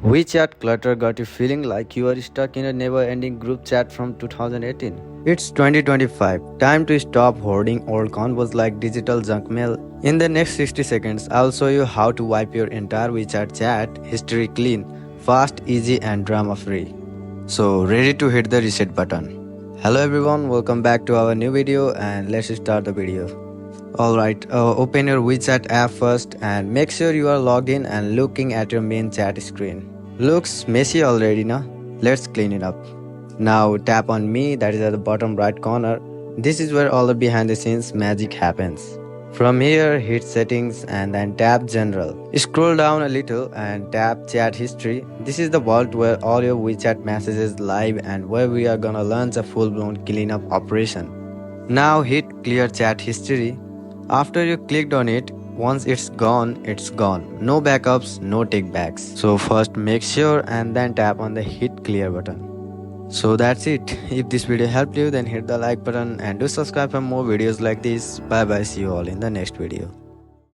WeChat clutter got you feeling like you are stuck in a never-ending group chat from 2018. It's 2025. Time to stop hoarding old convos like digital junk mail. In the next 60 seconds, I'll show you how to wipe your entire WeChat chat history clean, fast, easy, and drama-free. So, ready to hit the reset button. Hello everyone, welcome back to our new video and let's start the video. Alright, open your WeChat app first and make sure you are logged in and looking at your main chat screen. Looks messy already, na? Let's clean it up. Now tap on me, that is at the bottom right corner. This is where all the behind the scenes magic happens. From here, hit settings and then tap general. Scroll down a little and tap chat history. This is the vault where all your WeChat messages live and where we are gonna launch a full-blown cleanup operation. Now hit clear chat history. After you clicked on it, once it's gone, it's gone. No backups, no take backs. So first make sure and then tap on the hit clear button. So that's it. If this video helped you, then hit the like button and do subscribe for more videos like this. Bye bye, see you all in the next video.